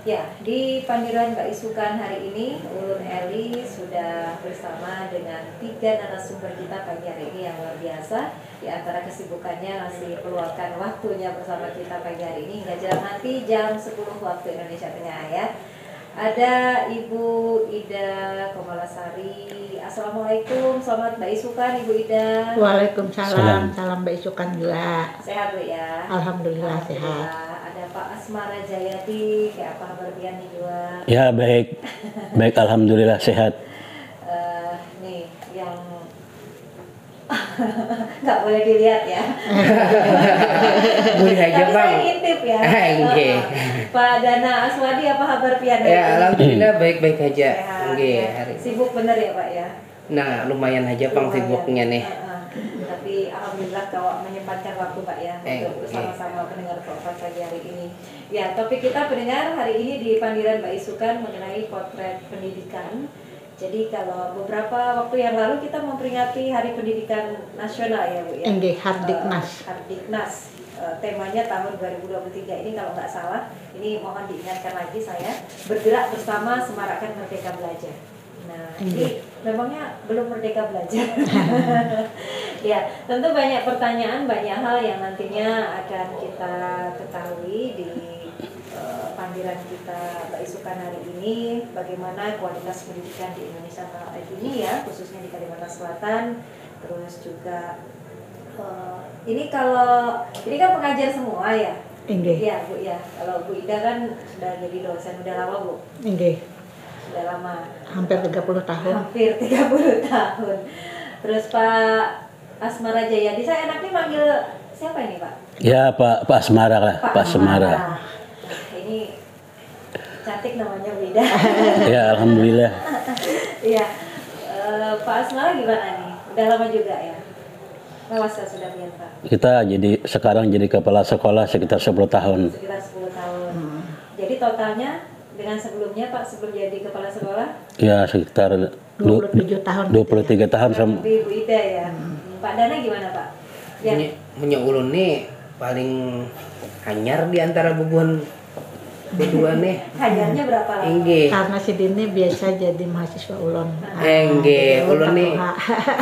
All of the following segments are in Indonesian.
Ya, di Pandiran Mbak Isukan hari ini, Ulun Eli sudah bersama dengan 3 narasumber kita pagi hari ini yang luar biasa. Di antara kesibukannya masih meluangkan waktunya bersama kita pagi hari ini hingga jam nanti jam 10 waktu Indonesia Tengah ya. Ada Ibu Ida Komalasari. Assalamualaikum, selamat Mbak Isukan Ibu Ida. Waalaikumsalam, salam Mbak Isukan juga. Sehat Bu ya? Alhamdulillah sehat. Ada Pak Asmara Jayadi, kayak apa kabar Pian nih juga? Ya baik, baik alhamdulillah sehat. Nih yang nggak boleh dilihat ya. Boleh aja Tapi Bang. saya ngintip ya. Oke. Pak Dana Aswadi, apa kabar Pian? Ya alhamdulillah baik-baik aja. Sehat, Oke, ya. hari. Sibuk bener ya Pak ya? Nah, lumayan aja Bang Lumayan. sibuknya nih. Tapi alhamdulillah kau menyempatkan waktu Pak ya untuk Oke. bersama-sama pendengar podcast pagi hari ini. Ya, topik kita pendengar hari ini di Pandiran Mbak Isukan mengenai potret pendidikan. Jadi kalau beberapa waktu yang lalu kita memperingati Hari Pendidikan Nasional ya Bu ya. Enggih, Hardiknas. Hardiknas. Temanya tahun 2023 ini kalau nggak salah. Ini mohon diingatkan lagi saya, bergerak bersama semarakkan Merdeka Belajar. Nah, ini memangnya belum merdeka belajar. Ya, tentu banyak pertanyaan, banyak hal yang nantinya akan kita ketahui di panggilan kita Mbak Isukan hari ini. Bagaimana kualitas pendidikan di Indonesia saat ini ya, khususnya di Kalimantan Selatan. Terus juga ini kan pengajar semua ya. Enggih. Iya Bu ya. Kalau Bu Ida kan sudah jadi dosen udah lama Bu. Enggih. Sudah lama. Hampir 30 tahun. Hampir 30 tahun. Terus Pak Asmara Jayadi, saya enaknya manggil siapa ini Pak? Ya Pak Asmara lah, Pak Asmara. Nah, ini cantik namanya Wida. Ya alhamdulillah. Iya. Pak Asmara gimana nih? Udah lama juga ya? Masa sudah lihat Pak? Kita sekarang jadi kepala sekolah sekitar 10 tahun. Sekitar 10 tahun. Jadi totalnya dengan sebelumnya Pak, sebelum jadi kepala sekolah? Ya sekitar 27 tahun. 23 tahun sama. Lebih Bu Ida ya. Pak Dana gimana Pak? Ya. Punya ulun nih paling anyar di antara bubuhan berdua nih. Hajarnya berapa lama? Enggih. Karena si Dini biasa jadi mahasiswa ulun. Enggih, ulun nih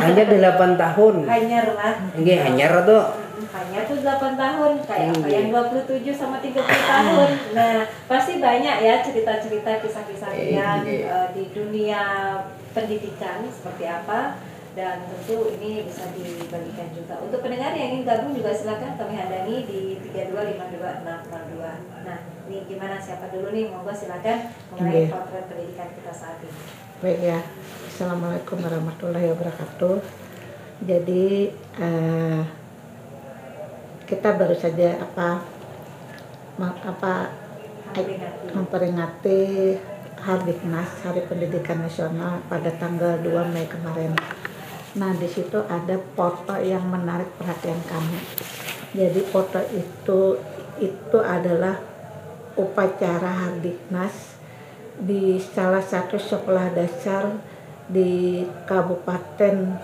hanya 8 tahun. Hanyar lah. Enggih, anyar tuh. Hanya tuh 8 tahun, kayak apa yang 27 sama 30 tahun. Nah, pasti banyak ya cerita-cerita, kisah-kisah yang di dunia pendidikan seperti apa. Dan tentu ini bisa dibagikan juga. Untuk pendengar yang ingin gabung juga silakan kami hadani di 3252662. Nah, ini gimana, siapa dulu nih? Monggo silakan mengenai potret pendidikan kita saat ini. Baik ya. Assalamualaikum warahmatullahi wabarakatuh. Jadi kita baru saja memperingati Hardiknas, Hari Pendidikan Nasional pada tanggal 2 Mei kemarin. Nah, di situ ada foto yang menarik perhatian kami. Jadi foto itu adalah upacara Hardiknas di salah satu sekolah dasar di Kabupaten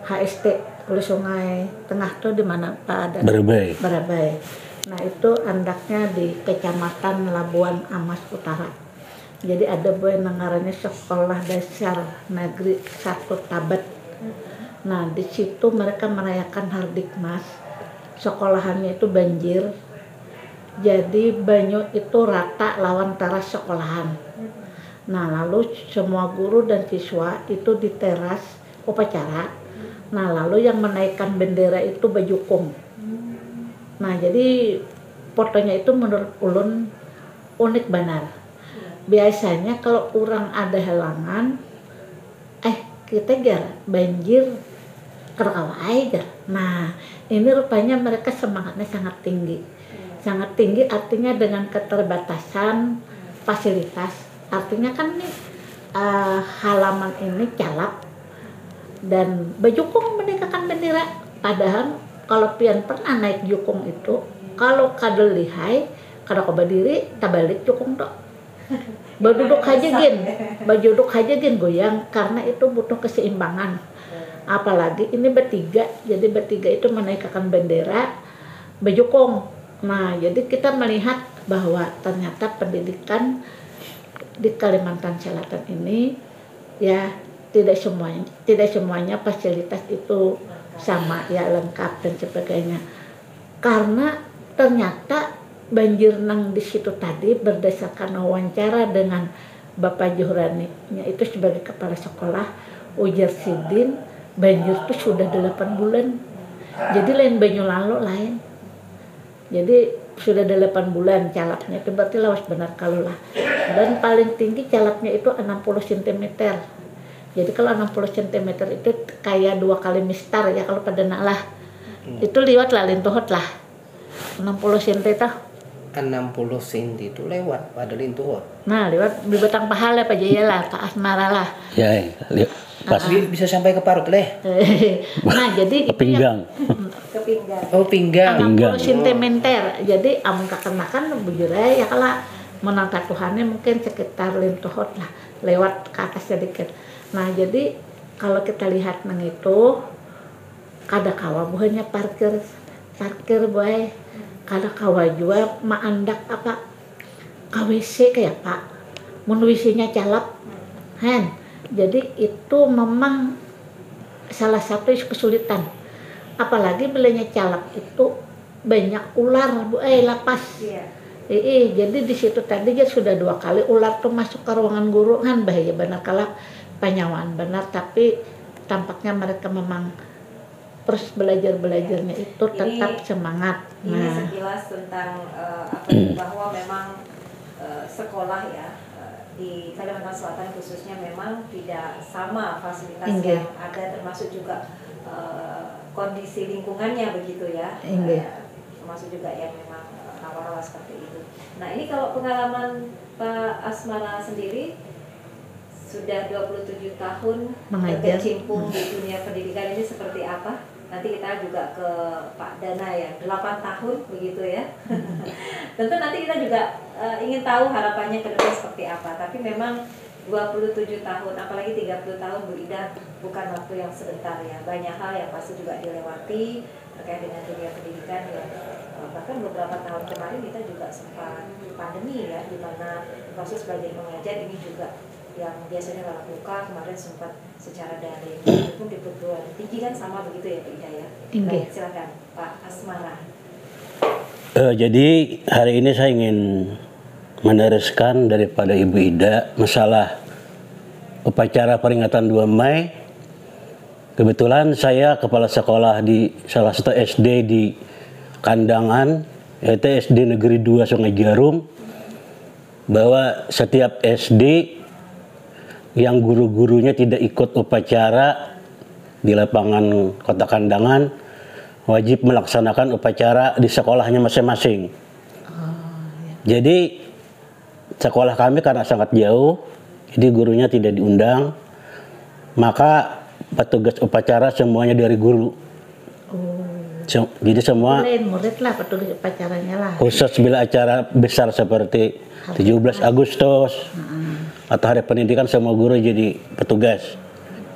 HST Hulu Sungai Tengah tuh di mana Pak ada? Barabai. Nah, itu andaknya di Kecamatan Labuan Amas Utara. Jadi ada namanya Sekolah Dasar Negeri 1 Tabat. Nah, di situ mereka merayakan Hardiknas. Sekolahannya itu banjir. Jadi banyu itu rata lawan teras sekolahan. Nah, lalu semua guru dan siswa itu di teras upacara. Nah, lalu yang menaikkan bendera itu bajukung. Nah, jadi fotonya itu menurut ulun unik benar. Biasanya kalau orang ada halangan, kita banjir kerawai aja. Nah, ini rupanya mereka semangatnya sangat tinggi. Sangat tinggi artinya dengan keterbatasan fasilitas. Artinya kan nih halaman ini calap dan bejukung meninggalkan bendera. Padahal kalau pian pernah naik jukung itu, kalau kadel lihai, kada kau berdiri, tabalik jukung dok. Berduduk aja gin goyang karena itu butuh keseimbangan. Apalagi ini bertiga, jadi bertiga itu menaikkan bendera bejukung. Nah, jadi kita melihat bahwa ternyata pendidikan di Kalimantan Selatan ini ya tidak semuanya fasilitas itu sama ya, lengkap dan sebagainya. Karena ternyata banjir nang di situ tadi berdasarkan wawancara dengan Bapak Juhraninya itu sebagai kepala sekolah, ujar Sidin, banjir itu sudah 8 bulan. Jadi lain banyu lalu lain. Jadi sudah 8 bulan calapnya itu berarti lawas benar kalau lah. Dan paling tinggi calapnya itu 60 cm. Jadi kalau 60 cm itu kayak 2 kali mistar ya kalau pada lah. Itu liwat lah lintuhot lah. 60 cm itu. 60 cm itu lewat pada lintuhot. Nah, lewat di batang pahala Pak Jaya lah, Pak Asmara lah. Ya, pas Bisa sampai ke parut leh. Nah, jadi ke pinggang. Ke pinggang. Oh, pinggang. 60 cm. Jadi amun kakenakan bujur ya kalau menang Tuhannya mungkin sekitar lintuhot lah, lewat ke atas sedikit. Nah, jadi kalau kita lihat nang itu kada kawa buahnya parkir boy, kada kawa juga maandak apa KWC kayak Pak, mun WC-nya calap, hen. Jadi itu memang salah satu kesulitan. Apalagi belanya calap itu banyak ular bu, lapas. Jadi di situ tadi ya sudah 2 kali ular tuh masuk ke ruangan guru kan bahaya benar kalau penyawaan benar, tapi tampaknya mereka memang terus belajarnya itu tetap semangat. Ini sekilas tentang bahwa memang sekolah ya di Kalimantan Selatan khususnya memang tidak sama fasilitas yang ada, termasuk juga kondisi lingkungannya begitu ya. Termasuk juga yang memang rawa-rawa seperti itu. Nah, ini kalau pengalaman Pak Asmara sendiri sudah 27 tahun berkecimpung di dunia pendidikan ini seperti apa? Nanti kita juga ke Pak Dana ya, 8 tahun begitu ya. Tentu nanti kita juga ingin tahu harapannya ke depan seperti apa. Tapi memang 27 tahun, apalagi 30 tahun Bu Ida bukan waktu yang sebentar ya. Banyak hal yang pasti juga dilewati terkait dengan dunia pendidikan ya. Bahkan beberapa tahun kemarin kita juga sempat pandemi ya, di mana proses belajar mengajar ini juga yang biasanya tatap muka kemarin sempat secara daring. Itu pun di perguruan tinggi kan sama begitu ya Bu Ida ya. Baik, silakan Pak Asmara. Jadi hari ini saya ingin meneruskan daripada Ibu Ida masalah upacara peringatan 2 Mei. Kebetulan saya kepala sekolah di salah satu SD di Kandangan, yaitu SD Negeri 2 Sungai Jarum, bahwa setiap SD yang guru-gurunya tidak ikut upacara di lapangan Kota Kandangan wajib melaksanakan upacara di sekolahnya masing-masing. Jadi sekolah kami karena sangat jauh, jadi gurunya tidak diundang, maka petugas upacara semuanya dari guru. Jadi semua murid lah petugas upacaranya lah. Khusus bila acara besar seperti 17 Agustus atau Hari Pendidikan, semua guru jadi petugas.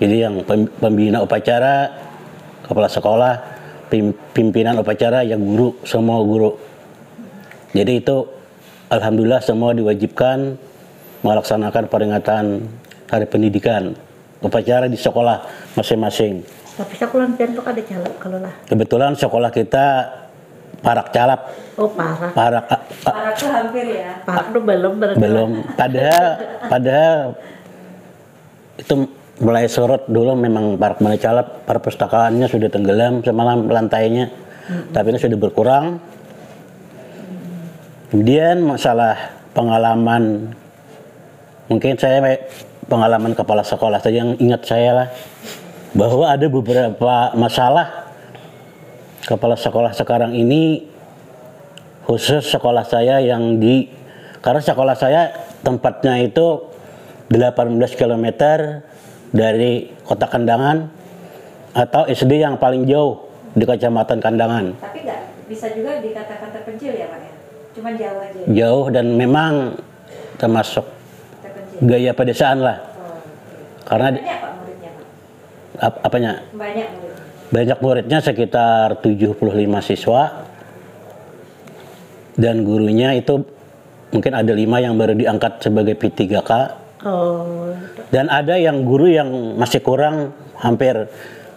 Jadi yang pembina upacara, kepala sekolah, pimpinan upacara yang guru, semua guru. Jadi itu alhamdulillah semua diwajibkan melaksanakan peringatan Hari Pendidikan, upacara di sekolah masing-masing. Tapi sekolah pian tuh ada calap kalau lah. Kebetulan sekolah kita parak calap. Oh, parak. Parak tuh hampir ya. Parak tuh belum. Padahal itu mulai surut dulu memang parak mulai calap, perpustakaannya sudah tenggelam semalam lantainya. Tapi ini sudah berkurang. Kemudian masalah pengalaman, mungkin saya pengalaman kepala sekolah saja yang ingat saya lah, bahwa ada beberapa masalah kepala sekolah sekarang ini, khusus sekolah saya yang karena sekolah saya tempatnya itu 18 km dari Kota Kandangan atau SD yang paling jauh di Kecamatan Kandangan. Tapi nggak bisa juga dikatakan terpencil ya Pak ya? Cuman jauh aja. Jauh dan memang termasuk gaya pedesaan lah. Karena banyak Pak muridnya Pak? Apanya? Banyak muridnya. Banyak muridnya sekitar 75 siswa dan gurunya itu mungkin ada 5 yang baru diangkat sebagai P3K. Oh, Dan ada yang guru yang masih kurang hampir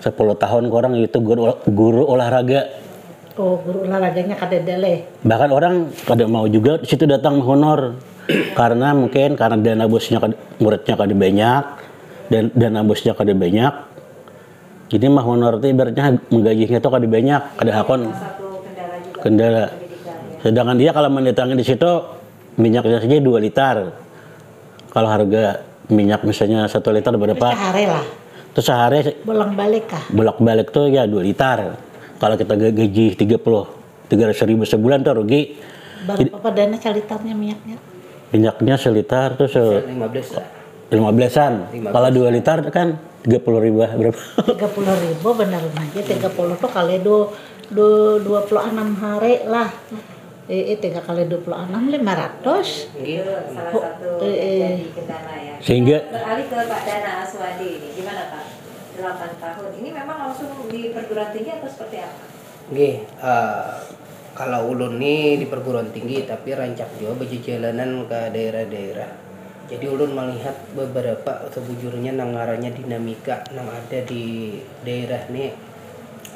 10 tahun kurang, itu guru olahraga. oh guru olahraganya kada dele. Bahkan orang kada mau juga di situ datang honor karena mungkin karena dana bosnya muridnya kada banyak dan dana bosnya kada banyak. Jadi mah honor itu ibaratnya menggajinya itu kada banyak, kada hakon Salah satu kendala juga kendala. pendidikan ya. Sedangkan dia kalau mendatangi di situ minyaknya saja 2 liter. Kalau harga minyak misalnya 1 liter berapa? Sehari lah, Terus sehari bolak balik kah? bolak-balik tuh ya 2 liter. Kalau kita gaji 300.000 sebulan tuh rugi. Berapa dana calitarnya minyaknya? Minyaknya seliter tuh 15 lah. 15-an. Kalau 2 liter kan 30.000 berapa? 30.000 benar aja. 30 tuh kali 26 hari lah. 3 kali 26 500. Itu salah satu yang jadi kendala ya. Sehingga- Kita beralih ke Pak Dana Aswadi ini, gimana Pak? 8 tahun, ini memang langsung di perguruan tinggi atau seperti apa? Nggih, kalau ulun nih di perguruan tinggi tapi rancak juga berjalanan ke daerah-daerah. Jadi ulun melihat beberapa sebujurnya nang ngarannya dinamika nang ada di daerah nih.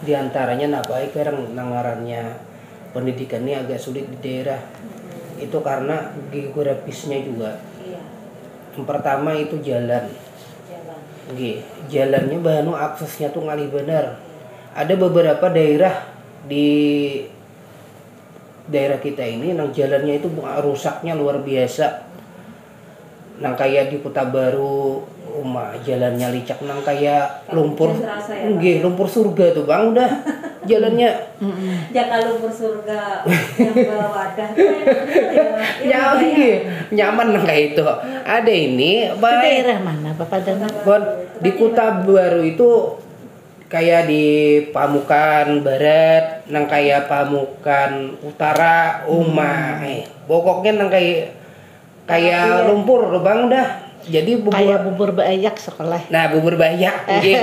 Di antaranya nak baik karang nang ngarannya pendidikan ini agak sulit di daerah. Itu karena geografisnya juga. Iya, Yang pertama itu jalan. jalan. Nggih, jalannya bahanu aksesnya tuh ngalih bener. Ada beberapa daerah di daerah kita ini nang jalannya itu rusaknya luar biasa. Nang kayak di Kota Baru, jalannya licak nang kayak lumpur. Hujan terasa ya, Pak? Nggih, lumpur surga tuh Bang udah. Jalannya Jaka lumpur surga yang bawa wadah tuh nyaman nggih, nyaman nang kayak itu. Ada ini Itu baik. daerah mana Bapak Dana? Bon, di Kota Baru itu kayak di Pamukan Barat, nang kayak Pamukan Utara, pokoknya nang kayak lumpur loh Bang dah. Jadi Kayak bubur bayak sekolah. nah bubur bayak, nggih.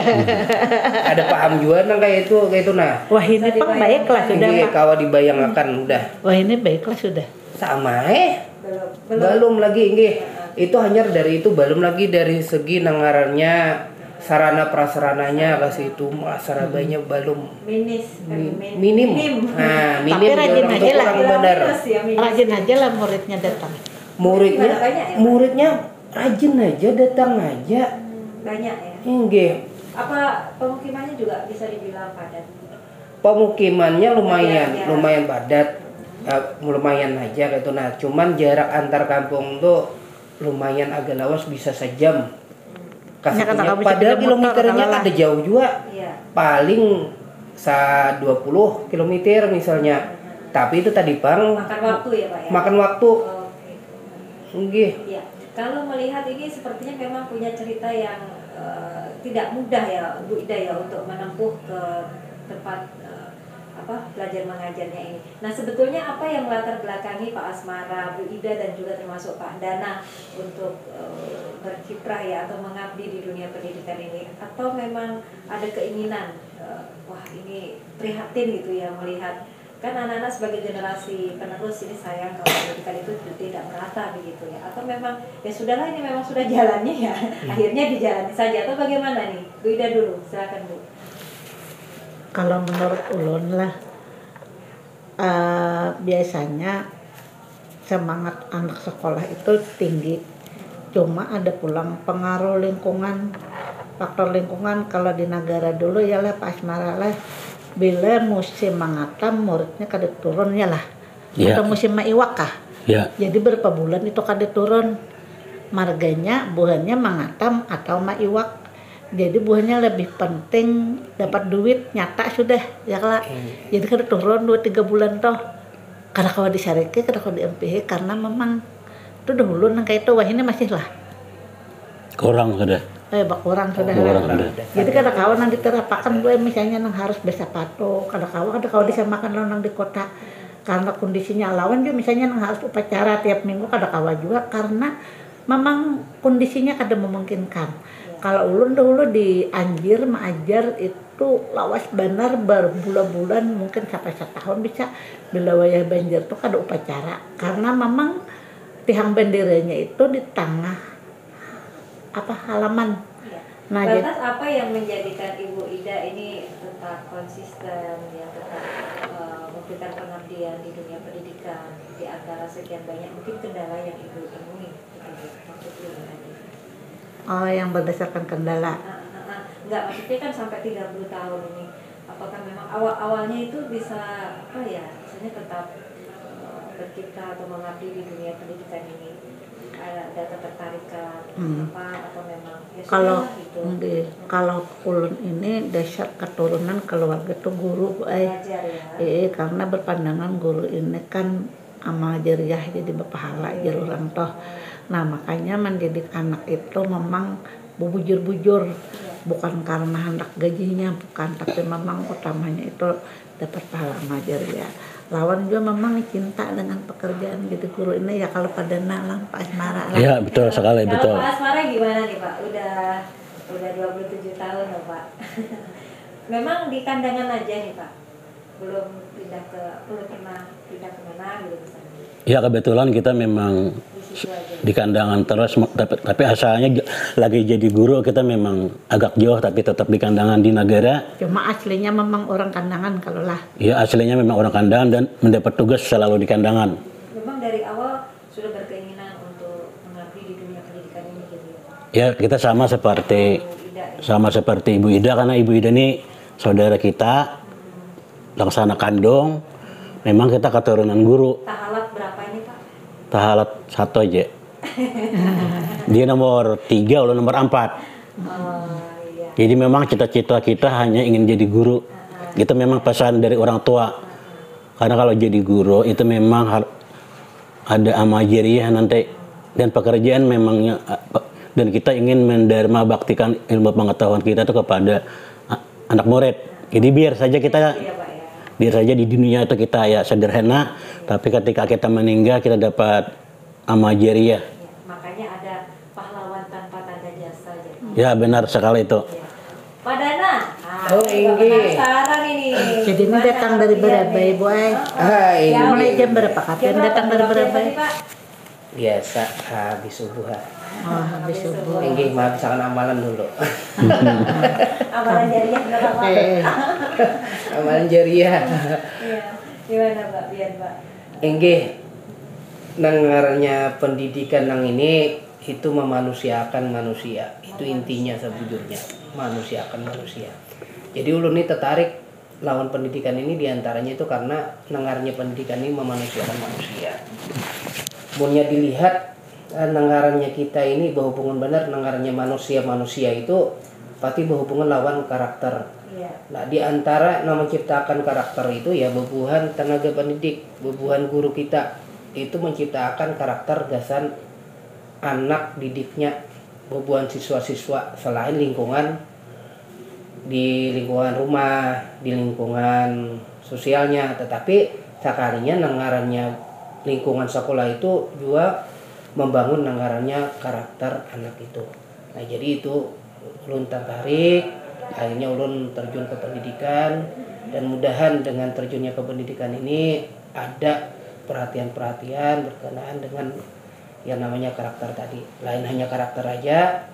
Ada paham juga nang kayak itu nah. Wah ini pang baiklah sudah Nggih, Pak. kawa dibayangkan udah. Wah ini baiklah sudah. Sama belum belum lagi nggih. Itu hanya dari itu belum lagi dari segi nangarannya sarana prasarananya kasih itu sarabanya belum minim. Nah, minim Tapi rajin orang aja tuh lah. kurang benar. Rajin aja lah muridnya datang. Muridnya rajin aja datang aja. banyak ya. Nggih. Apa pemukimannya juga bisa dibilang padat? Pemukimannya lumayan padat. Lumayan aja gitu nah. Cuman jarak antar kampung tuh lumayan agak lawas bisa sejam. Kasihnya padahal kilometernya ada jauh juga. Iya. Paling 20 km misalnya. Tapi itu tadi Bang Makan waktu ya Pak ya? makan waktu. Oke. Nggih. Ya, kalau melihat ini sepertinya memang punya cerita yang tidak mudah ya Bu Ida ya untuk menempuh ke tempat belajar mengajarnya ini. Nah sebetulnya apa yang melatar belakangi Pak Asmara, Bu Ida dan juga termasuk Pak Dana untuk berkiprah ya atau mengabdi di dunia pendidikan ini? Atau memang ada keinginan wah ini prihatin gitu ya melihat kan anak-anak sebagai generasi penerus ini sayang kalau pendidikan itu tidak merata begitu ya, atau memang ya sudahlah ini memang sudah jalannya ya akhirnya dijalani saja, atau bagaimana nih? Bu Ida dulu, silakan Bu. Kalau menurut ulun lah biasanya semangat anak sekolah itu tinggi, cuma ada pulang pengaruh lingkungan, faktor lingkungan. Kalau di negara dulu ya lah Pak Asmara lah, bila musim mengatam muridnya kada turun ya lah, atau musim maiwak kah, jadi berapa bulan itu kada turun, marganya buahnya mengatam atau maiwak. Jadi buahnya lebih penting dapat duit nyata sudah ya lah. Jadi kada turun 2-3 bulan toh. Kada kawa disareke, kada kawa di MPH karena memang itu dahulu nang kayak itu wah ini masih lah. Kurang sudah. Kurang sudah. Jadi kada kawa nang diterapakan gue misalnya nang harus besa pato, kada kawa disamakan lo nang di kota. Karena kondisinya lawan juga misalnya nang harus upacara tiap minggu kada kawa juga karena memang kondisinya kada memungkinkan. Kalau ulun dulu di Anjir mengajar itu lawas benar berbulan-bulan mungkin sampai setahun bisa bila wayah banjir tuh kada upacara karena memang tiang benderanya itu di tengah halaman. Iya. Nah, Lantas apa yang menjadikan Ibu Ida ini tetap konsisten, ya tetap memberikan pengabdian di dunia pendidikan di antara sekian banyak mungkin kendala yang Ibu temui waktu kuliah tadi? Oh, yang berdasarkan kendala. Enggak, maksudnya kan sampai 30 tahun ini, apakah memang awalnya itu bisa misalnya tetap bercipta atau mengabdi di dunia pendidikan ini, ada ketertarikan atau memang ya Kalau sudah gitu kalau ulun ini dasar keturunan keluarga tuh guru, belajar ya. Karena berpandangan guru ini kan amal jariah, jadi berpahala aja orang toh. Nah, makanya mendidik anak itu memang bubujur-bujur, bukan karena hendak gajinya, bukan, tapi memang utamanya itu dapat pahala amal jariah. Lawan juga memang cinta dengan pekerjaan gitu guru ini ya, kalau pada nalang Pak Asmara lah. Iya, betul sekali, Kalau betul. Pak Asmara gimana nih Pak? Udah 27 tahun loh Pak. Memang di kandangan aja nih Pak. Belum pernah pindah ke mana gitu misalnya. Ya kebetulan kita memang Di situ aja. di kandangan terus, tapi asalnya lagi jadi guru kita memang agak jauh, tapi tetap di kandangan di negara. Cuma aslinya memang orang kandangan kalau lah. Ya aslinya memang orang kandangan dan mendapat tugas selalu di kandangan. Memang dari awal sudah berkeinginan untuk mengabdi di dunia pendidikan ini gitu ya Pak. Ya kita sama seperti Ibu Ida ya. Ibu Ida, karena Ibu Ida ini saudara kita, laksana kandung. Memang kita keturunan guru. Tahalat berapa ini Pak? Tahalat 1 aja. Dia nomor 3, lalu nomor 4. Iya. Jadi memang cita-cita kita hanya ingin jadi guru. Itu memang pesan dari orang tua. Karena kalau jadi guru itu memang ada amal jariah nanti, dan pekerjaan memangnya, dan kita ingin mendharma baktikan ilmu pengetahuan kita itu kepada anak murid. Jadi biar saja kita Iya Pak ya. biar saja di dunia itu kita ya sederhana, tapi ketika kita meninggal kita dapat amal jariah. Ya, makanya ada pahlawan tanpa tanda jasa jadi. Ya benar sekali itu. Ya. Pak Dana, Oh, Inggi. penasaran ini. Jadi ini datang dari berapa Ibu Ai? Hai, Mulai jam berapa kapan datang dari berapa? biasa habis subuh. Oh, habis subuh. Inggi mah bisa amalan dulu. Amalan jariah berapa Pak? Amalan jariah. Iya. Gimana Pak? Biar Pak. Inggi nangarnya pendidikan nang ini itu memanusiakan manusia. Itu intinya sebujurnya, manusiakan manusia. Jadi ulun ini tertarik lawan pendidikan ini diantaranya itu karena nangarnya pendidikan ini memanusiakan manusia. Munnya dilihat nangarannya kita ini berhubungan benar nangarannya manusia itu pasti berhubungan lawan karakter. Iya. Nah, di antara nama menciptakan karakter itu ya bebuhan tenaga pendidik, bebuhan guru kita itu menciptakan karakter gasan anak didiknya, bebuhan siswa-siswa selain lingkungan, di lingkungan rumah, di lingkungan sosialnya, tetapi sekalinya nangarannya lingkungan sekolah itu juga membangun nangarannya karakter anak itu. Nah, jadi itu ulun tertarik, akhirnya ulun terjun ke pendidikan, dan mudahan dengan terjunnya ke pendidikan ini ada perhatian-perhatian berkenaan dengan yang namanya karakter tadi. Lain hanya karakter aja,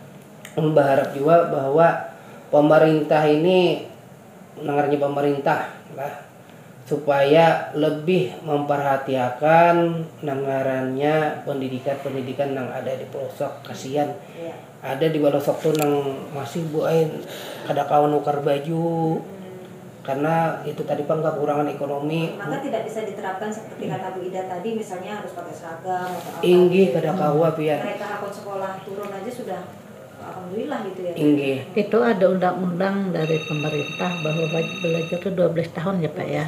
ulun berharap juga bahwa pemerintah ini, nangarnya pemerintah lah, supaya lebih memperhatikan nangarannya pendidikan yang ada di pelosok. Kasihan Iya. ada di pelosok tuh nang masih buain ada kawan nukar baju, karena itu tadi kan kekurangan ekonomi. Maka tidak bisa diterapkan seperti kata Bu Ida tadi, misalnya harus pakai seragam atau apa. Inggih kada kawa pian. Mereka akun sekolah turun aja sudah alhamdulillah gitu ya. Inggih. Itu ada undang-undang dari pemerintah bahwa belajar itu 12 tahun ya Pak ya.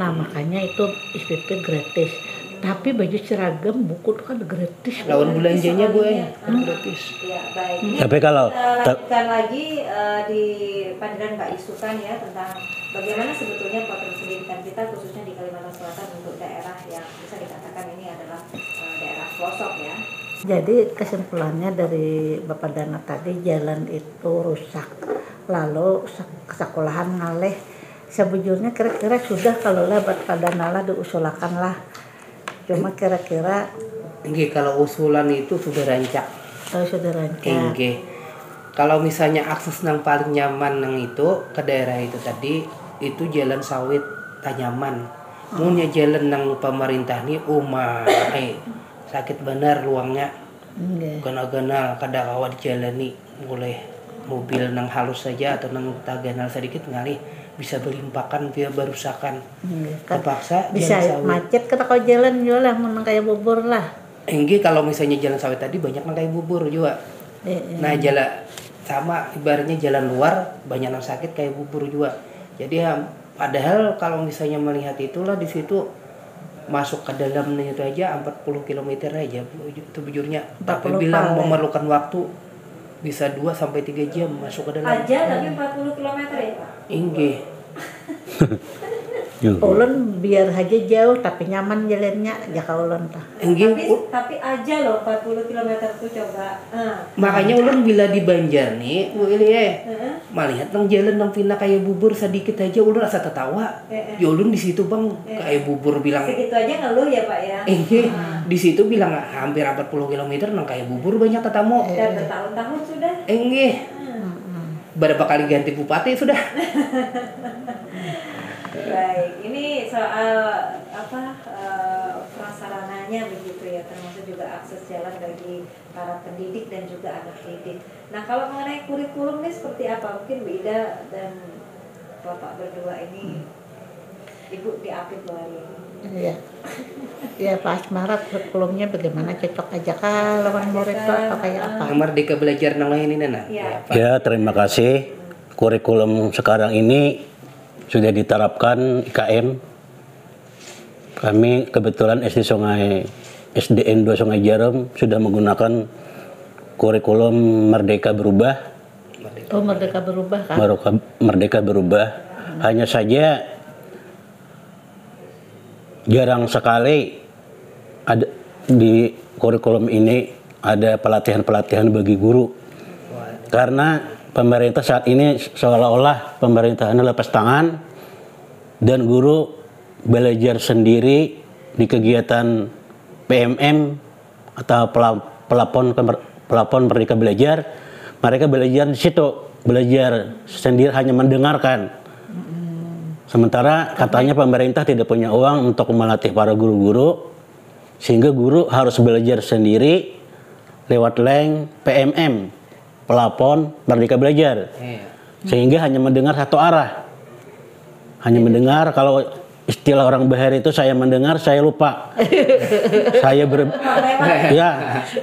Nah, makanya itu SPP gratis. Tapi baju seragam, buku itu kan gratis. Lawan belanjanya gue gratis. Ya, baik. Ini Tapi kalau kita lanjutkan lagi di pandangan Pak Isukan ya tentang bagaimana sebetulnya program pendidikan kita khususnya di Kalimantan Selatan untuk daerah yang bisa dikatakan ini adalah daerah pelosok ya. Jadi kesimpulannya dari Bapak Dana tadi, jalan itu rusak, lalu sekolahan ngaleh. Sebujurnya kira-kira sudah kalau lah Bapak Dana lah diusulkan lah. Cuma kira-kira Nggih, kalau usulan itu sudah rancak. Oh, sudah rancak. Nggih. Kalau misalnya akses yang paling nyaman nang itu ke daerah itu tadi itu jalan sawit Tanyaman. Munya jalan nang pemerintah nih sakit benar luangnya. Nggih. Gana-gana kada awak dijalani boleh mobil nang halus saja atau nang taganal sedikit ngalih bisa belimpakan via barusakan. Terpaksa Bisa jalan sawit. macet kata kau jalan juga lah, menang kayak bubur lah. Enggak, kalau misalnya jalan sawit tadi banyak nang kayak bubur juga. Nah jalan sama ibaratnya jalan luar banyak yang sakit kayak bubur juga. Jadi ya, padahal kalau misalnya melihat itulah di situ masuk ke dalamnya itu aja 40 km aja itu bujurnya. Tapi 40 bilang kali. memerlukan waktu bisa 2 sampai 3 jam masuk ke dalam. Aja tapi 40 km ya Pak? Enggak. Ulun biar aja jauh tapi nyaman jalannya ya kau ulun tah. Enggak. Tapi aja loh 40 km tuh coba. Makanya ulun bila di Banjar nih, melihat nang jalan nang pina kayak bubur sedikit aja ulun rasa tertawa. Ya ulun di situ bang kayak bubur bilang. Segitu aja ngeluh ya Pak ya. Di situ bilang hampir 40 km nang kayak bubur banyak ketemu. Dan bertahun-tahun sudah. Berapa kali ganti bupati sudah. Baik, ini soal prasarananya begitu ya, termasuk juga akses jalan bagi para pendidik dan juga anak didik. Nah, kalau mengenai kurikulum ini seperti apa? Mungkin Bu Ida dan Bapak berdua ini, Ibu diapit loh hari ini. Iya. Ya Pak Asmara kurikulumnya bagaimana, cocok aja kah lawan murid tuh atau kayak apa? Merdeka belajar nang ini Nana. Iya. Ya, terima kasih. Kurikulum sekarang ini sudah diterapkan IKM. Kami kebetulan SDN 2 Sungai Jarum sudah menggunakan kurikulum Merdeka Berubah. Oh, Merdeka Berubah kan? Merdeka Berubah. Hanya saja jarang sekali ada di kurikulum ini ada pelatihan-pelatihan bagi guru. Karena pemerintah saat ini seolah-olah pemerintahannya lepas tangan dan guru belajar sendiri di kegiatan PMM atau pelapon Merdeka Belajar. Mereka belajar di situ, belajar sendiri hanya mendengarkan. Sementara katanya pemerintah tidak punya uang untuk melatih para guru-guru, sehingga guru harus belajar sendiri lewat PMM. Pelapon Merdeka Belajar, sehingga hanya mendengar satu arah, hanya mendengar. Kalau istilah orang Bahar itu saya mendengar, saya lupa.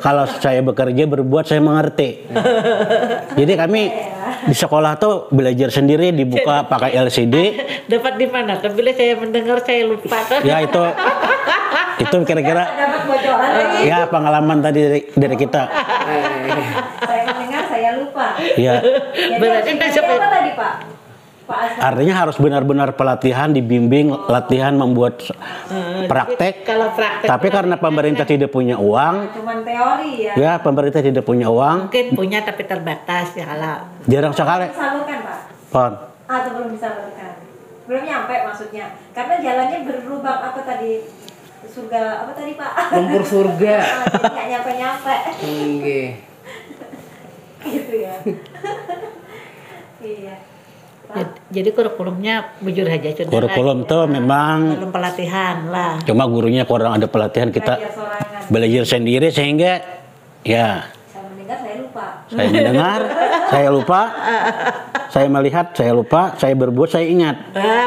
Kalau saya bekerja berbuat saya mengerti. Jadi kami di sekolah tuh belajar sendiri, dibuka pakai LCD. Dapat di mana? Bila saya mendengar saya lupa. Ya itu kira-kira ya pengalaman tadi dari kita. Saya mendengar, saya lupa. Ya. Berarti apa tadi Pak? Artinya harus benar-benar pelatihan, dibimbing, latihan membuat praktek. Kalau praktek. Tapi karena pemerintah tidak punya uang, Cuman teori ya. ya pemerintah tidak punya uang, Mungkin punya tapi terbatas ya kalau. jarang sekali. Disalurkan Pak? Pon. Atau belum disalurkan? Belum nyampe maksudnya. Karena jalannya berlubang apa tadi? Surga apa tadi Pak? Lumpur surga. Jadi nggak nyampe-nyampe. Nggih. Gitu ya. Iya. Jadi kurikulumnya bujur aja sudah. Kurikulum tuh memang belum pelatihan lah. cuma gurunya kurang ada pelatihan, kita Belajar sorangan. belajar sendiri sehingga ya Saya mendengar, saya lupa. saya mendengar, saya lupa, saya melihat, saya lupa, saya berbuat, saya ingat.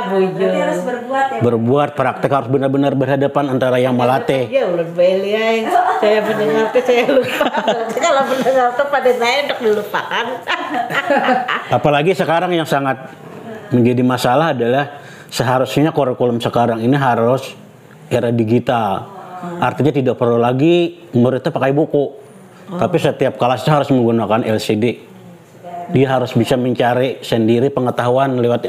Bujur. Berarti harus berbuat ya. Berbuat praktek harus benar-benar berhadapan antara yang melatih. Ya ulun beli ya. Saya mendengar tuh saya lupa. Kalau mendengar tuh pada saya untuk dilupakan. Apalagi sekarang yang sangat menjadi masalah adalah seharusnya kurikulum sekarang ini harus era digital. Artinya tidak perlu lagi muridnya pakai buku. Tapi setiap kelasnya harus menggunakan LCD. Dia harus bisa mencari sendiri pengetahuan lewat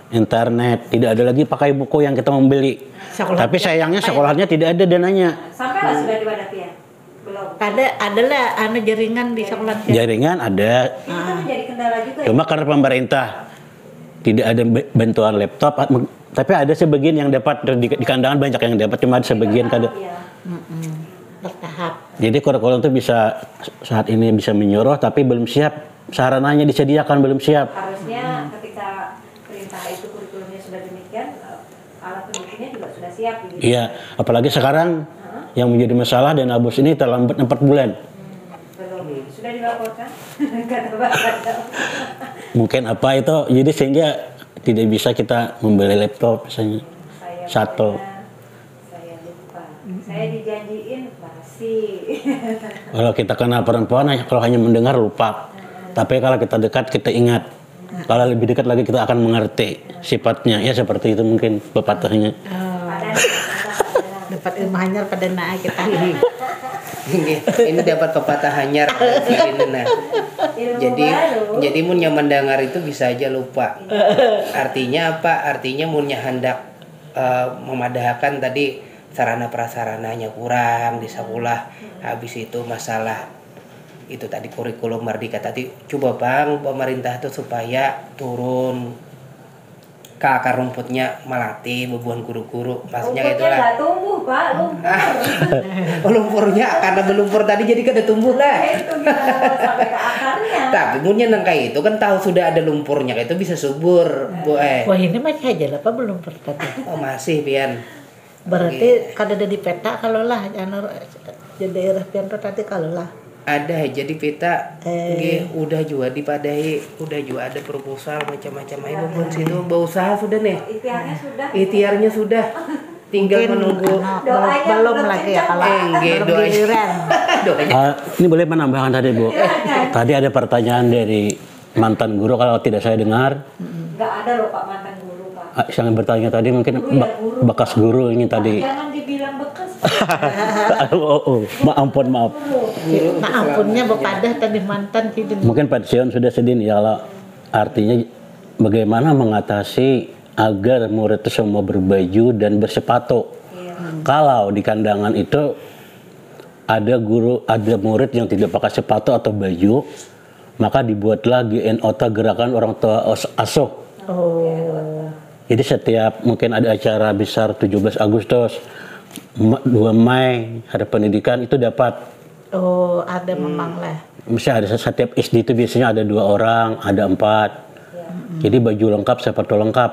internet. Tidak ada lagi pakai buku yang kita membeli. Tapi sayangnya sekolahnya tidak ada dananya. Sampai lah sudah di Wadapi ya? Belum. Adalah jaringan di sekolah. Jaringan ada. Itu kan menjadi kendala juga ya? Cuma karena pemerintah tidak ada bantuan laptop, tapi ada sebagian yang dapat di kandangan, banyak yang dapat, cuma ada sebagian kada. Iya. bertahap. Jadi kurikulum itu bisa saat ini bisa menyuruh tapi belum siap, sarananya disediakan belum siap. Harusnya ketika perintah itu kurikulumnya sudah demikian, alat pendukungnya juga sudah siap gitu. Iya, apalagi sekarang yang menjadi masalah dan abus ini terlambat 4 bulan. Belum. Sudah dilaporkan? Kata Bapak. Mungkin apa itu, jadi sehingga tidak bisa kita membeli laptop misalnya. Saya Satu. saya lupa. Saya dijanjiin masih. Kalau kita kena perempuan, kalau hanya mendengar lupa. Tapi kalau kita dekat, kita ingat. Kalau lebih dekat lagi kita akan mengerti sifatnya. Ya seperti itu mungkin pepatahnya. Dapat ilmu hanyar pada naik kita. Ini dapat pepatah hanyar. Nah. Jadi munnya mendengar itu bisa aja lupa. Artinya apa? Artinya munnya hendak memadahkan tadi sarana prasarananya kurang di sekolah. Habis itu masalah itu tadi kurikulum merdeka tadi, coba bang pemerintah itu supaya turun ke akar rumputnya, melatih bebuan guru-guru, maksudnya Rumputnya itulah. nggak tumbuh Pak, lumpur. Lumpurnya karena belumpur tadi jadi kada tumbuh lah. Itu gimana kalau sampai ke akarnya? Tapi munnya nang kayak itu kan tahu sudah ada lumpurnya, itu bisa subur. Wah ini masih aja lah, Pak, belum tadi. Oh masih pian. Berarti kada ada di peta kalau lah, di daerah pian tadi kalau lah. Ada jadi peta, udah juga dipadai, udah juga ada proposal macam-macam. Ayo bebuan situ, berusaha sudah nih. Ikhtiarnya sudah. Ikhtiarnya sudah. Tinggal menunggu. Doanya belum belum lagi ya kencang, kalau Pak. belum doanya. giliran. Doanya. Ini boleh menambahkan tadi Bu. Tadi ada pertanyaan dari mantan guru kalau tidak saya dengar. Nggak ada loh Pak mantan guru Pak. Yang bertanya tadi mungkin Guru. bekas guru ini tadi. Jangan dibilang bekas Pak. Maaf. Nah ampunnya bepadah tadi mantan hidup. Mungkin pensiun sudah sedih ya, kalau artinya bagaimana mengatasi agar murid itu semua berbaju dan bersepatu. Kalau di kandangan itu ada murid yang tidak pakai sepatu atau baju, maka dibuatlah GNOTA, Gerakan Orang Tua Asuh. Oh. Jadi setiap mungkin ada acara besar 17 Agustus, 2 Mei, Hari Pendidikan itu dapat. Oh, ada memang lah. Misalnya ada setiap SD itu biasanya ada 2 orang, ada 4. Jadi baju lengkap, sepatu lengkap.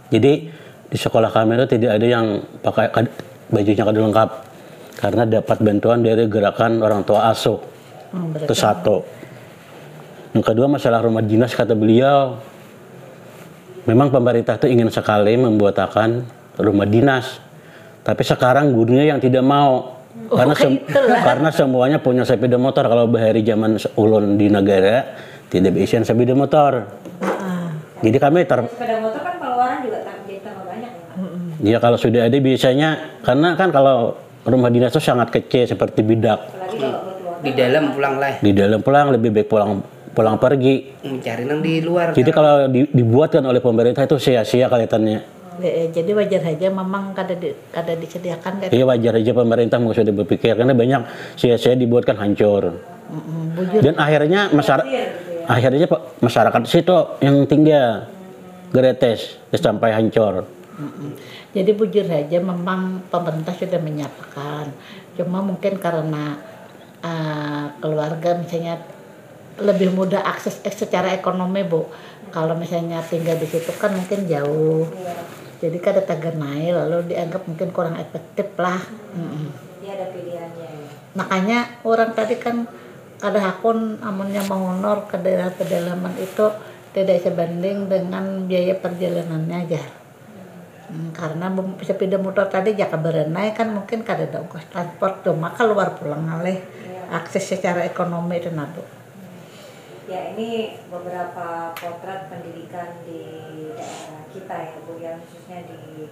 Jadi di sekolah kami itu tidak ada yang pakai bajunya kada lengkap karena dapat bantuan dari Gerakan Orang Tua Asuh. Itu satu. Yang kedua masalah rumah dinas, kata beliau, memang pemerintah itu ingin sekali membuatkan rumah dinas, tapi sekarang gurunya yang tidak mau. Karena semuanya punya sepeda motor. Kalau bahari zaman ulun di negara tidak bisa sepeda motor. Jadi kami Sepeda motor kan pengeluaran juga tambah banyak ya Pak. ya kalau sudah ada biasanya, karena kan kalau rumah dinas itu sangat kecil seperti bidak. Apalagi kalau berkeluarga. Di dalam pulang lah. Di dalam pulang lebih baik pulang pergi. Mencari nang di luar. Jadi kalau dibuatkan oleh pemerintah itu sia-sia kelihatannya. Jadi wajar aja memang kada disediakan kan. Iya wajar aja pemerintah mau sudah berpikir, karena banyak sia-sia dibuatkan hancur. Dan akhirnya masyarakat di situ yang tinggal gretes sampai hancur. Jadi bujur saja memang pemerintah sudah menyatakan, cuma mungkin karena keluarga misalnya lebih mudah akses secara ekonomi Bu. Kalau misalnya tinggal di situ kan mungkin jauh. Jadi kada taganai lalu dianggap mungkin kurang efektif lah. Dia ada pilihannya ya. Makanya orang tadi kan kada hakun amunnya mau honor ke daerah pedalaman itu tidak sebanding dengan biaya perjalanannya aja. Karena sepeda motor tadi jaka berenai kan mungkin kada ada ongkos transport, cuma keluar pulang oleh akses secara ekonomi itu nado. Ya ini beberapa potret pendidikan di daerah kita ya Bu, yang khususnya di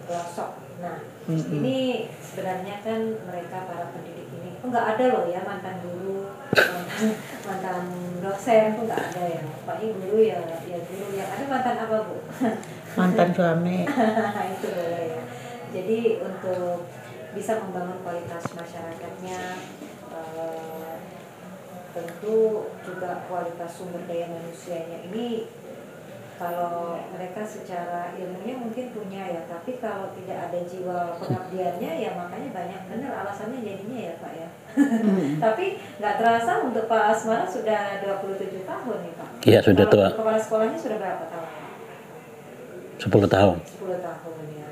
pelosok. Nah ini sebenarnya kan mereka para pendidik ini nggak ada loh ya mantan guru, mantan dosen tuh nggak ada ya. Pak guru ya guru, yang ada mantan apa Bu? Mantan suami. Itu boleh ya. Jadi untuk bisa membangun kualitas masyarakatnya, tentu juga kualitas sumber daya manusianya ini kalau mereka secara ilmunya mungkin punya ya, tapi kalau tidak ada jiwa pengabdiannya ya makanya banyak benar alasannya jadinya ya Pak ya. Tapi nggak terasa untuk Pak Asmara sudah 27 tahun nih Pak. Iya sudah tua. Kepala sekolahnya sudah berapa tahun Pak? 10 tahun. 10 tahun ya.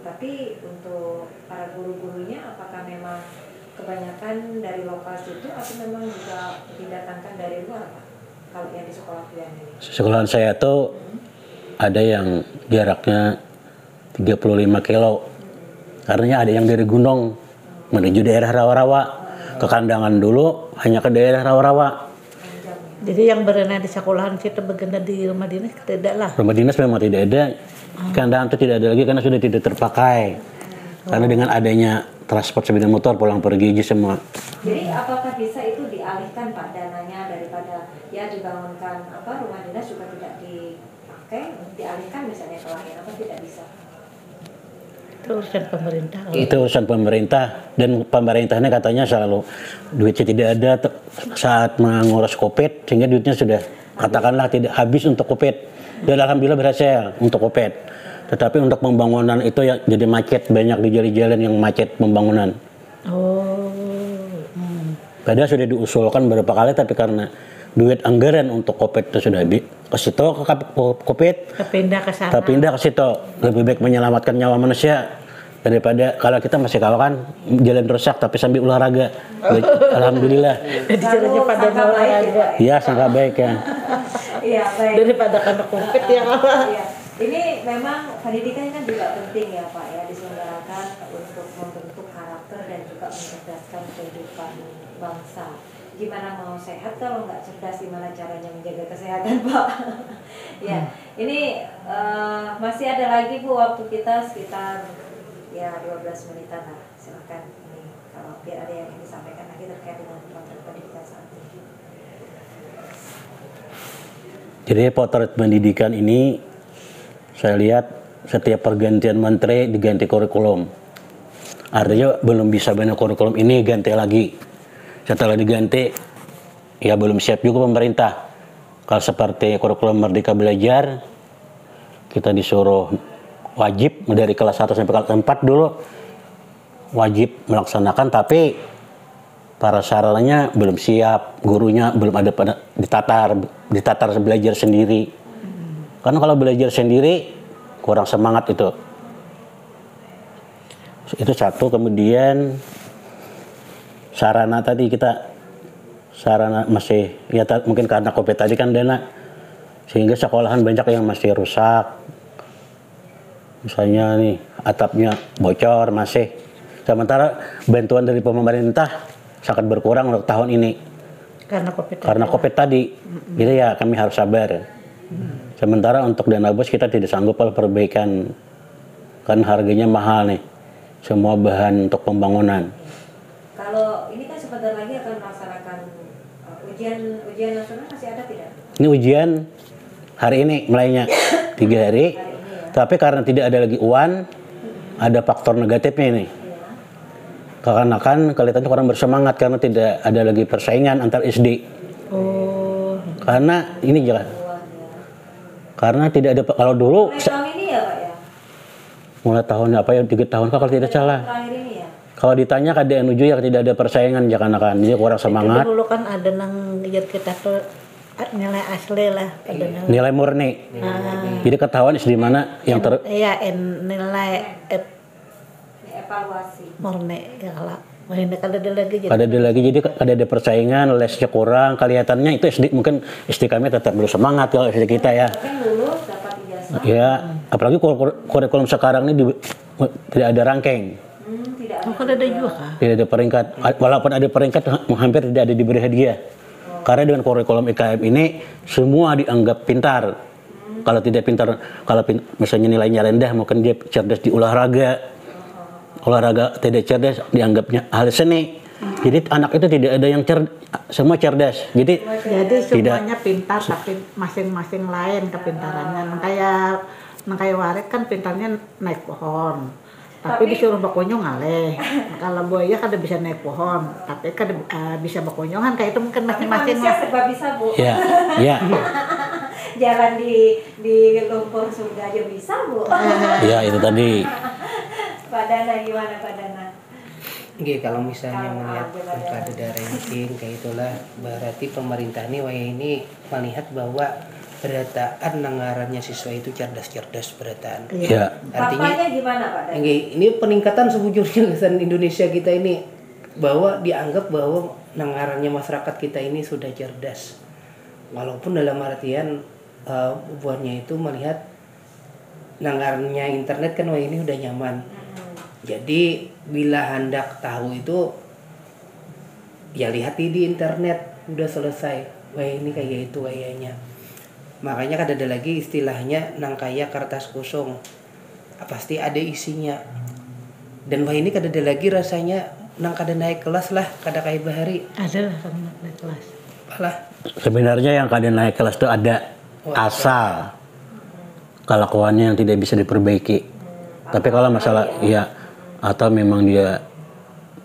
Tapi untuk para guru-gurunya apakah memang kebanyakan dari lokal situ atau memang juga didatangkan dari luar Pak? Kalau yang di sekolah pilihan ini? Sekolahan saya tuh ada yang jaraknya 35 kilo. Karena ada yang dari gunung menuju daerah rawa-rawa. Ke kandangan dulu hanya ke daerah rawa-rawa. Jadi yang berenang di sekolahan situ bagian di rumah dinas tidak lah. Rumah dinas memang tidak ada. Kandangan itu tidak ada lagi karena sudah tidak terpakai. Karena dengan adanya transport sepeda motor pulang pergi aja semua. Jadi apakah bisa itu dialihkan Pak dananya daripada ya dibangunkan rumah dinas juga tidak dipakai, dialihkan misalnya ke lain, apa tidak bisa? Itu urusan pemerintah. Itu urusan pemerintah dan pemerintahnya katanya selalu duitnya tidak ada saat mengurus COVID sehingga duitnya sudah katakanlah tidak habis untuk COVID. Dan alhamdulillah berhasil untuk COVID. Tetapi untuk pembangunan itu ya jadi macet, banyak di jalan-jalan yang macet pembangunan. Padahal sudah diusulkan beberapa kali tapi karena duit anggaran untuk COVID itu sudah habis. Ke situ ke COVID Kepindah ke sana. Pindah ke situ. Lebih baik menyelamatkan nyawa manusia daripada kalau kita masih kawakan jalan rusak tapi sambil olahraga. Alhamdulillah. Jadi caranya pada olahraga. Iya, sangka baik ya. Iya, baik. Daripada kena COVID ya. Iya. Ini memang pendidikan kan juga penting ya Pak ya, diselenggarakan untuk membentuk karakter dan juga mencerdaskan kehidupan bangsa. Gimana mau sehat kalau nggak cerdas, gimana caranya menjaga kesehatan Pak? Ya, ini masih ada lagi Bu waktu kita sekitar ya 12 menitan lah. Silakan ini kalau biar ada yang ingin disampaikan lagi terkait dengan potret pendidikan saat ini. Jadi potret pendidikan ini saya lihat setiap pergantian menteri diganti kurikulum. Artinya belum bisa benar kurikulum ini ganti lagi. Setelah diganti, ya belum siap juga pemerintah. Kalau seperti kurikulum Merdeka Belajar, kita disuruh wajib dari kelas 1 sampai kelas 4 dulu wajib melaksanakan, tapi para saranya belum siap, gurunya belum ada pada ditatar belajar sendiri. Karena kalau belajar sendiri kurang semangat itu. Itu satu. Kemudian sarana tadi sarana masih ya mungkin karena COVID tadi kan dana sehingga sekolahan banyak yang masih rusak. Misalnya nih atapnya bocor masih. Sementara bantuan dari pemerintah sangat berkurang untuk tahun ini. Karena COVID tadi. Jadi ya kami harus sabar. Sementara untuk dana bos kita tidak sanggup perbaikan kan harganya mahal nih semua bahan untuk pembangunan. Kalau ini kan sebentar lagi akan melaksanakan ujian nasional masih ada tidak? Ini ujian hari ini mulainya 3 hari, Ya. tapi karena tidak ada lagi UAN, ada faktor negatifnya ini. Karena kan kelihatannya kurang bersemangat karena tidak ada lagi persaingan antar SD. Karena ini jangan. Karena tidak ada kalau dulu Mulai tahun ini ya Pak ya? mulai tahun apa ya 3 tahun kalau tidak salah. Terakhir ini ya? Kalau ditanya ke DNUJ ya tidak ada persaingan jangan dia kurang semangat. Dulu kan ada nang kita tuh nilai asli lah, ada Nilai murni. Jadi ketahuan di mana yang nilai Evaluasi. murni ya kalau ini kan ada lagi jadi. Jadi ada persaingan, lesnya kurang, kelihatannya itu SD mungkin SD kami tetap bersemangat kalau SD kita ya. Kan lulus dapat ijazah. Ya, apalagi kurikulum sekarang ini tidak ada ranking. Tidak Oh, kan ada juga kah? Tidak ada peringkat, walaupun ada peringkat hampir tidak ada diberi hadiah. Karena dengan kurikulum IKM ini semua dianggap pintar. Kalau tidak pintar, misalnya nilainya rendah, mungkin dia cerdas di olahraga tidak cerdas dianggapnya ahli seni. Jadi anak itu tidak ada yang semua cerdas. Jadi semuanya pintar tapi masing-masing lain kepintarannya. Makanya warik kan pintarnya naik pohon. Tapi disuruh bakonyong ngaleh. Kalau buaya kan bisa naik pohon, tapi kan bisa bakonyongan kayak itu mungkin masing-masing manusia serba bisa Bu. ya. jalan di lumpur surga aja bisa, Bu. Ya itu tadi. Pak Dana gimana Pak Dana? Nggih, kalau misalnya melihat gimana? angka ada ranking kayak itulah, berarti pemerintah ini melihat bahwa berataan nangarannya siswa itu cerdas-cerdas berataan. Ya. Artinya Faktanya gimana Pak Dana? ini peningkatan sebujurnya kesan Indonesia kita ini, bahwa dianggap bahwa nangarannya masyarakat kita ini sudah cerdas. Walaupun dalam artian buatnya itu melihat nangarannya internet kan wah ini udah nyaman. Jadi bila hendak tahu itu ya lihat di internet udah selesai. Wah ini kayak itu kayaknya. Makanya kan ada lagi istilahnya nang kaya kertas kosong. Pasti ada isinya. Dan wah ini kada ada lagi rasanya nang kada naik kelas lah, kada kayak bahari. Ada lah kan naik kelas. Alah. Sebenarnya yang kalian naik kelas itu ada asal kelakuannya yang tidak bisa diperbaiki. Tapi kalau masalah ya atau memang dia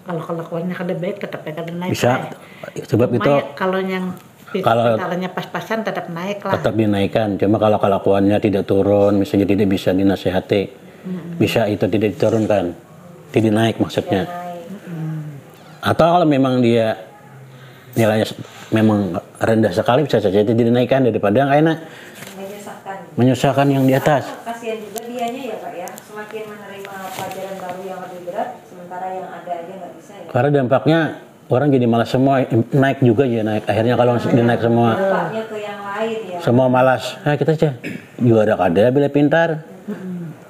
Kalau kelakuannya kada baik tetap kada naik. bisa, sebab Cuma itu ya, kalau yang kalau- pintarannya pas-pasan tetap naik lah. tetap dinaikkan. Cuma kalau kelakuannya tidak turun, misalnya tidak bisa dinasehati, bisa itu tidak diturunkan, tidak naik maksudnya. Atau kalau memang dia nilainya memang rendah sekali, bisa saja tidak dinaikkan daripada yang enak menyusahkan yang di atas. Kasihan juga dianya ya Pak ya, semakin menerima pelajaran baru yang lebih berat, sementara yang ada aja nggak bisa ya. Karena dampaknya orang jadi malas semua, naik juga ya naik. Akhirnya kalau dinaik semua, Dampaknya ke yang lain ya. semua malas. Nah kita aja juara kada bila pintar,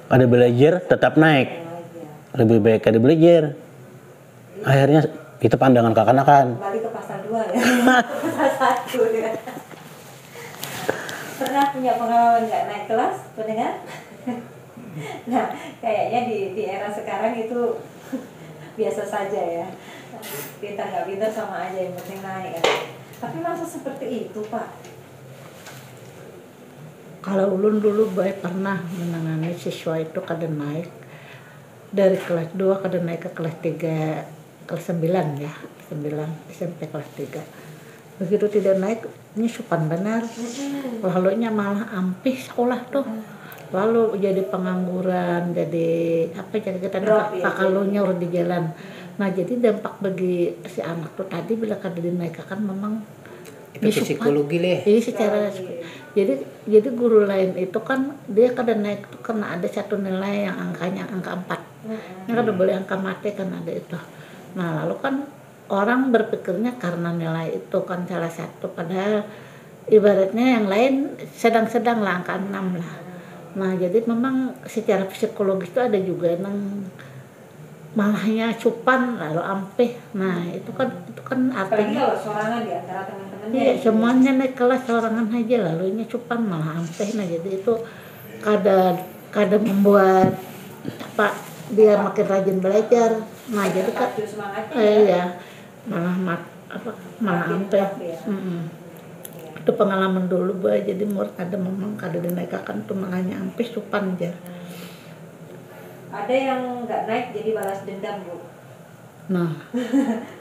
ada belajar tetap naik. Lebih baik kada belajar. Akhirnya itu pandangan kekanakan. Kembali ke pasal 2 ya. Pasal 1 ya. Pernah punya pengalaman nggak naik kelas, pendengar? Nah, kayaknya di era sekarang itu biasa saja ya. Pintar nggak pintar sama aja, yang penting naik ya. Tapi masa seperti itu Pak? Kalau ulun dulu baik pernah menangani siswa itu kada naik dari kelas 2 kada naik ke kelas 3, kelas 9 ya, 9 SMP kelas 3. Begitu tidak naik, ini supan benar. Lalunya malah ampih sekolah tuh. Lalu jadi pengangguran, jadi apa jadi kita Drop, ya, pakalunya udah di jalan. Nah jadi dampak bagi si anak tuh tadi bila kada dinaikkan memang Itu psikologi leh. Jadi secara jadi guru lain itu kan dia kada naik tuh karena ada satu nilai yang angkanya angka 4. Ini kada boleh angka mati kan ada itu. Nah lalu kan orang berpikirnya karena nilai itu kan salah satu, padahal ibaratnya yang lain sedang-sedang lah angka 6 lah. Nah jadi memang secara psikologis itu ada juga yang malahnya cupan lalu ampeh. Nah itu kan Apalagi artinya kalau sorangan di antara teman-temannya. iya semuanya naik kelas sorangan aja lalu ini cupan malah ampeh. Nah jadi itu kada membuat apa dia makin rajin belajar. Nah jadi kan semangatnya iya malah malah ampeh. ya. Itu pengalaman dulu bah, jadi murid ada memang kada dinaikkan tuh malahnya ampeh cupan aja. Ada yang nggak naik jadi balas dendam Bu. Nah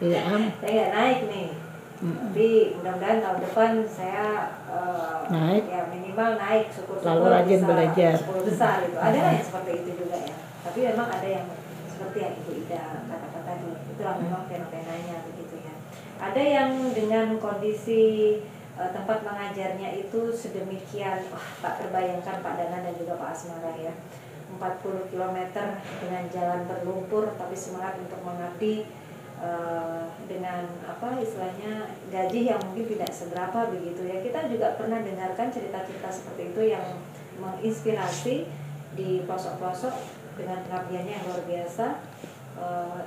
iya Saya nggak naik nih. Tapi mudah-mudahan tahun depan saya Naik. ya minimal naik syukur-syukur Lalu rajin bisa belajar. 10 besar itu. Ada yang seperti itu juga ya. Tapi memang ada yang seperti yang Ibu Ida katakan tadi. Itulah memang fenomenanya begitu ya. Ada yang dengan kondisi tempat mengajarnya itu sedemikian tak terbayangkan Pak Dana dan juga Pak Asmara ya. 40 km dengan jalan berlumpur tapi semangat untuk mengabdi dengan apa istilahnya gaji yang mungkin tidak seberapa begitu ya. Kita juga pernah dengarkan cerita-cerita seperti itu yang menginspirasi di pelosok-pelosok dengan pengabdiannya yang luar biasa.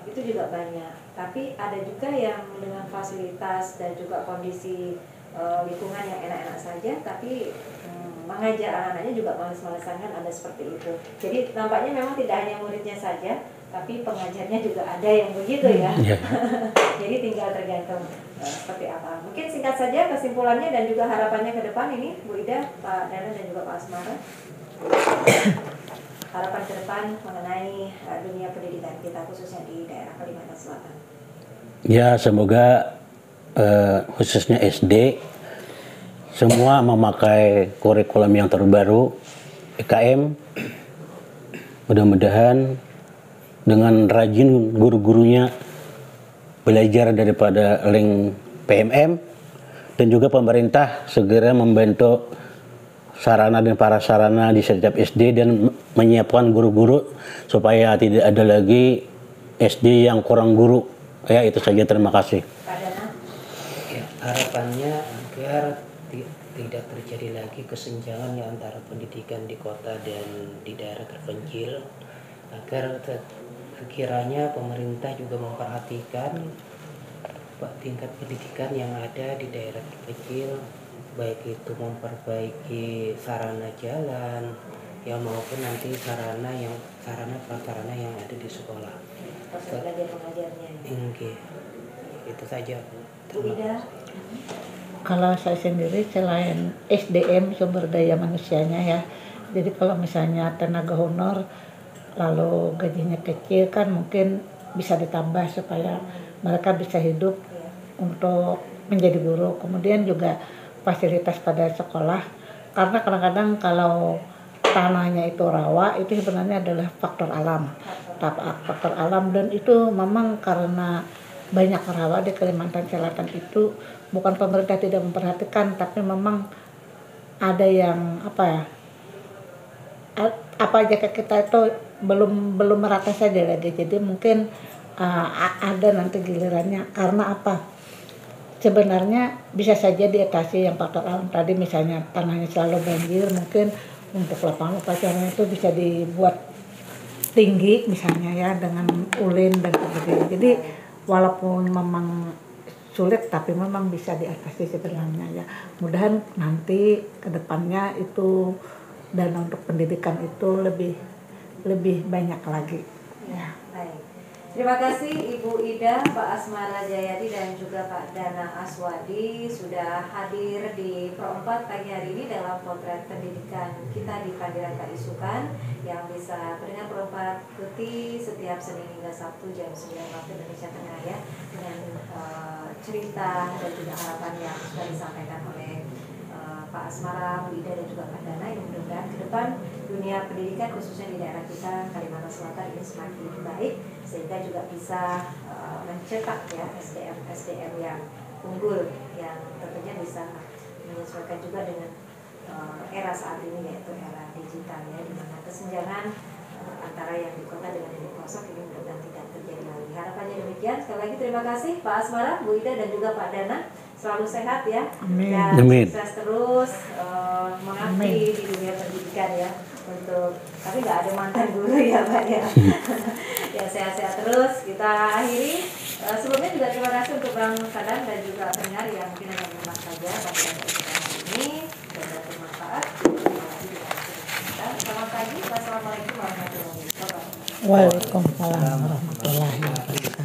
Itu juga banyak. Tapi ada juga yang dengan fasilitas dan juga kondisi lingkungan yang enak-enak saja, tapi mengajar anak-anaknya juga males-malesan kan ada seperti itu. Jadi nampaknya memang tidak hanya muridnya saja, tapi pengajarnya juga ada yang begitu ya. Jadi tinggal tergantung seperti apa. Mungkin singkat saja kesimpulannya dan juga harapannya ke depan ini Bu Ida, Pak Dana dan juga Pak Asmara. Harapan ke depan mengenai dunia pendidikan kita khususnya di daerah Kalimantan Selatan. Ya semoga khususnya SD semua memakai kurikulum yang terbaru EKM. Mudah-mudahan dengan rajin guru-gurunya belajar daripada link PMM, dan juga pemerintah segera membentuk sarana dan prasarana di setiap SD dan menyiapkan guru-guru supaya tidak ada lagi SD yang kurang guru. Ya, itu saja, terima kasih. Pak Dana. Ya, harapannya agar tidak terjadi lagi kesenjangan ya antara pendidikan di kota dan di daerah terpencil, agar sekiranya pemerintah juga memperhatikan tingkat pendidikan yang ada di daerah terpencil, baik itu memperbaiki sarana jalan ya maupun nanti sarana prasarana yang ada di sekolah. Proses belajar mengajarnya. Oke, itu saja. Bu Ida. Kalau saya sendiri selain SDM sumber daya manusianya ya, jadi kalau misalnya tenaga honor lalu gajinya kecil kan mungkin bisa ditambah supaya mereka bisa hidup untuk menjadi guru. Kemudian juga fasilitas pada sekolah, karena kadang-kadang kalau tanahnya itu rawa itu sebenarnya adalah faktor alam, dan itu memang karena banyak rawa di Kalimantan Selatan itu bukan pemerintah tidak memperhatikan, tapi memang ada yang apa aja ke kita itu belum merata saja lagi. Jadi mungkin ada nanti gilirannya, karena apa? Sebenarnya bisa saja diatasi yang faktor alam tadi, misalnya tanahnya selalu banjir, mungkin untuk lapangan upacara itu bisa dibuat tinggi misalnya ya dengan ulin dan sebagainya. Jadi walaupun memang sulit tapi memang bisa diatasi sebenarnya ya. Mudahan nanti ke depannya itu dana untuk pendidikan itu lebih banyak lagi ya. Baik. Terima kasih Ibu Ida, Pak Asmara Jayadi dan juga Pak Dana Aswadi sudah hadir di Pro 4 pagi hari ini dalam potret pendidikan kita di Panggilan Kak Isukan yang bisa pendengar Pro 4 ikuti setiap Senin hingga Sabtu jam 9 waktu Indonesia Tengah ya, dengan cerita dan juga harapan yang sudah disampaikan oleh Pak Asmara, Bu Ida dan juga Pak Dana, yang mudah-mudahan ke depan dunia pendidikan khususnya di daerah kita Kalimantan Selatan ini semakin baik sehingga juga bisa mencetak ya SDM yang unggul yang tentunya bisa menyesuaikan juga dengan era saat ini, yaitu era digital ya, di mana kesenjangan antara yang di kota dengan yang di pelosok ini mudah-mudahan tidak terjadi lagi. Harapannya demikian. Sekali lagi terima kasih Pak Asmara, Bu Ida dan juga Pak Dana. Selalu sehat ya. Amin. Dan Amin. sukses terus mengabdi di dunia pendidikan ya. Tapi nggak ada mantan guru ya Pak ya. Ya, sehat-sehat terus. Kita akhiri. Sebelumnya juga terima kasih untuk Bang Sadam dan juga pendengar yang mungkin hanya menyimak saja pada kesempatan ini dan bermanfaat. Selamat pagi. Wassalamualaikum warahmatullahi wabarakatuh. Waalaikumsalam warahmatullahi wabarakatuh.